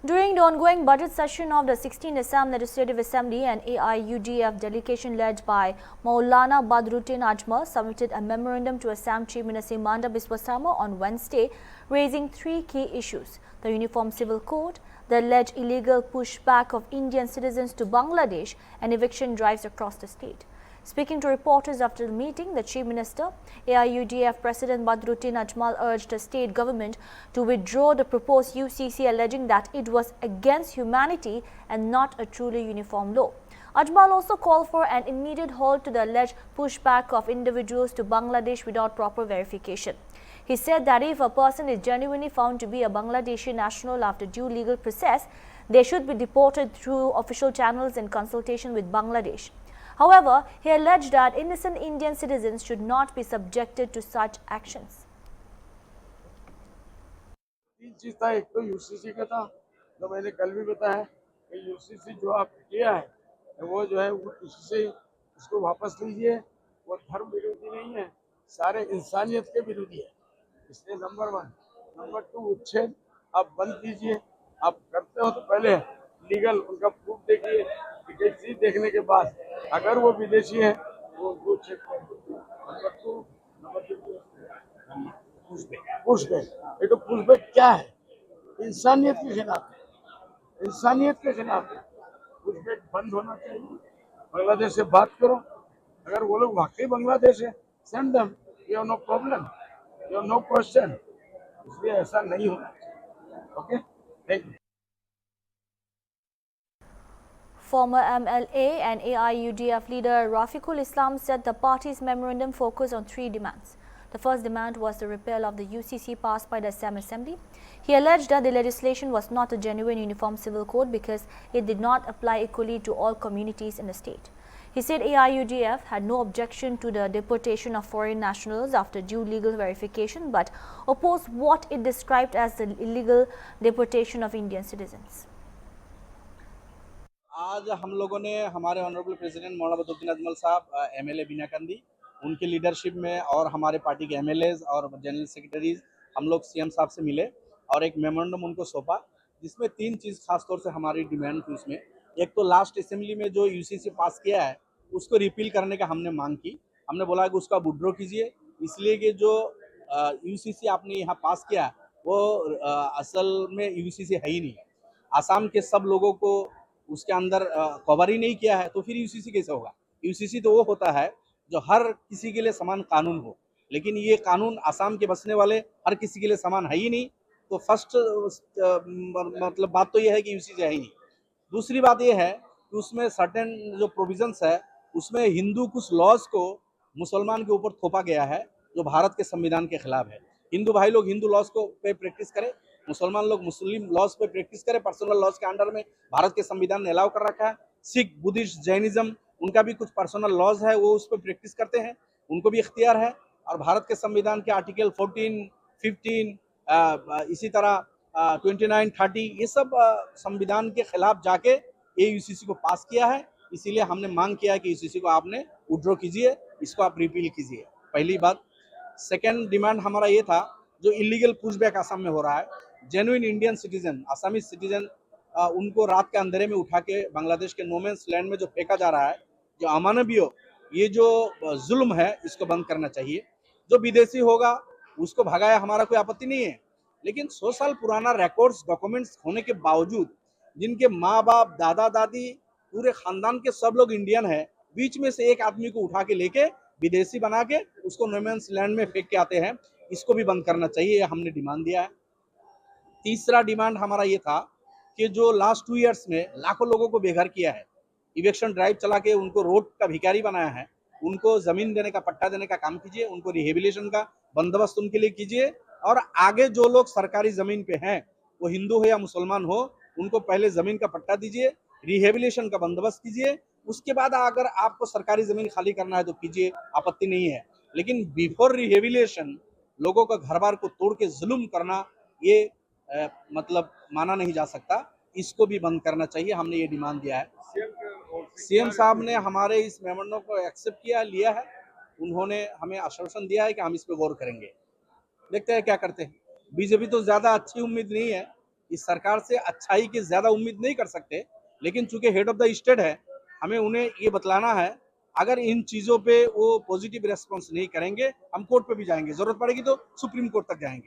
During the ongoing budget session of the 16th Assam Legislative Assembly, an AIUDF delegation led by Maulana Badruddin Ajmal submitted a memorandum to Assam Chief Minister Himanta Biswa Sarma on Wednesday, raising three key issues: the Uniform Civil Code, the alleged illegal pushback of Indian citizens to Bangladesh, and eviction drives across the state. Speaking to reporters after the meeting, the Chief Minister, AIUDF President Badruddin Ajmal urged the state government to withdraw the proposed UCC, alleging that it was against humanity and not a truly uniform law. Ajmal also called for an immediate halt to the alleged pushback of individuals to Bangladesh without proper verification. He said that if a person is genuinely found to be a Bangladeshi national after due legal process, they should be deported through official channels in consultation with Bangladesh. However, he alleged that innocent Indian citizens should not be subjected to such actions. तीन चीज था, एक तो UCC का था, जो मैंने कल भी बताया कि यूसीसी जो आप किया है वो जो है वो यूसीसी उसको वापस लीजिए। वो धर्म विरोधी नहीं है, सारे इंसानियत के विरोधी है, इसलिए नंबर 1। नंबर 2, उच्छेद आप बंद कीजिए। आप करते हो तो पहले लीगल उनका प्रूफ देखिए, टिकट देखने के बाद अगर वो विदेशी है वो चेक कर। Number 2, number 3 pushback. ये तो पुशबैक क्या है? इंसानियत के खिलाफ है, इंसानियत के खिलाफ है। पुशबैक बंद होना चाहिए। बांग्लादेश से बात करो, अगर वो लोग वाकई बांग्लादेश है, send them, you have no problem, you have no question. इसलिए ऐसा नहीं होना चाहिए। Okay, thank you. Former MLA and AIUDF leader Rafiqul Islam said the party's memorandum focused on three demands. The first demand was the repeal of the UCC passed by the Assam Assembly. He alleged that the legislation was not a genuine uniform civil code because it did not apply equally to all communities in the state. He said AIUDF had no objection to the deportation of foreign nationals after due legal verification, but opposed what it described as the illegal deportation of Indian citizens. आज हम लोगों ने हमारे honourable president मौलाना बदरुद्दीन अजमल साहब, MLA बीनाकंदी, उनके leadership में और हमारे पार्टी के एमएलएज और जनरल सेक्रेटरीज हम लोग सीएम साहब से मिले और एक मेमोरेंडम उनको सौंपा, जिसमें तीन चीज़ खास तौर से हमारी डिमांड थी। उसमें एक तो लास्ट असेंबली में जो यूसीसी पास किया है उसको रिपील करने का हमने मांग की। हमने बोला कि उसका विड्रॉ कीजिए, इसलिए कि जो यूसीसी आपने यहाँ पास किया वो असल में यूसीसी है ही नहीं। आसाम के सब लोगों को उसके अंदर कवर ही नहीं किया है, तो फिर यूसीसी कैसे होगा? यूसीसी तो वो होता है जो हर किसी के लिए समान कानून हो, लेकिन ये कानून आसाम के बसने वाले हर किसी के लिए समान है ही नहीं। तो फर्स्ट मतलब बात तो ये है कि यूसीसी है ही नहीं। दूसरी बात ये है कि उसमें सर्टेन जो प्रोविजंस है उसमें हिंदू कुछ लॉज को मुसलमान के ऊपर थोपा गया है जो भारत के संविधान के खिलाफ है। हिंदू भाई लोग हिंदू लॉज को पे प्रैक्टिस करें, मुसलमान लोग मुस्लिम लॉज पे प्रैक्टिस करें। पर्सनल लॉज के अंडर में भारत के संविधान ने अलाउ कर रखा है। सिख, बुद्धिस्ट, जैनिज्म, उनका भी कुछ पर्सनल लॉज है, वो उस पर प्रैक्टिस करते हैं, उनको भी इख्तियार है। और भारत के संविधान के आर्टिकल 14, 15, इसी तरह 29, 30 ये सब संविधान के खिलाफ जाके ये यूसीसी को पास किया है। इसीलिए हमने मांग किया है कि यूसीसी को आपने विड्रॉ कीजिए, इसको आप रिपील कीजिए, पहली बात। सेकेंड डिमांड हमारा ये था, जो इलीगल पुशबैक आसाम में हो रहा है, जेन्युइन इंडियन सिटीजन, आसामी सिटीजन, उनको रात के अंधेरे में उठा के बांग्लादेश के नोमेंस लैंड में जो फेंका जा रहा है, जो अमानवीय ये जो जुल्म है, इसको बंद करना चाहिए। जो विदेशी होगा उसको भगाया, हमारा कोई आपत्ति नहीं है, लेकिन 100 साल पुराना रिकॉर्ड्स, डॉक्यूमेंट्स होने के बावजूद जिनके माँ बाप, दादा दादी, पूरे खानदान के सब लोग इंडियन है, बीच में से एक आदमी को उठा के लेके विदेशी बना के उसको नोमेंस लैंड में फेंक के आते हैं, इसको भी बंद करना चाहिए, हमने डिमांड दिया है। तीसरा डिमांड हमारा ये था कि जो लास्ट 2 इयर्स में लाखों लोगों को बेघर किया है, इवेक्शन ड्राइव चला के उनको रोड का भिखारी बनाया है, उनको जमीन देने का, पट्टा देने का काम कीजिए, उनको रिहेबिलिटेशन का बंदोबस्त उनके लिए कीजिए। और आगे जो लोग सरकारी जमीन पे हैं, वो हिंदू हो या मुसलमान हो, उनको पहले जमीन का पट्टा दीजिए, रिहेबिलिटेशन का बंदोबस्त कीजिए। उसके बाद अगर आपको सरकारी जमीन खाली करना है तो कीजिए, आपत्ति नहीं है, लेकिन बिफोर रिहेबिलिटेशन लोगों का घर बार को तोड़ के जुल्म करना, ये मतलब माना नहीं जा सकता, इसको भी बंद करना चाहिए। हमने ये डिमांड दिया है। सीएम साहब ने हमारे इस मेमोरेंडम को एक्सेप्ट किया, लिया है। उन्होंने हमें आश्वासन दिया है कि हम इस पे गौर करेंगे, देखते हैं क्या करते हैं। बीजेपी तो ज्यादा अच्छी उम्मीद नहीं है, इस सरकार से अच्छाई की ज्यादा उम्मीद नहीं कर सकते, लेकिन चूंकि हेड ऑफ द स्टेट है, हमें उन्हें ये बतलाना है। अगर इन चीजों पे वो पॉजिटिव रेस्पॉन्स नहीं करेंगे, हम कोर्ट पे भी जाएंगे, जरूरत पड़ेगी तो सुप्रीम कोर्ट तक जाएंगे।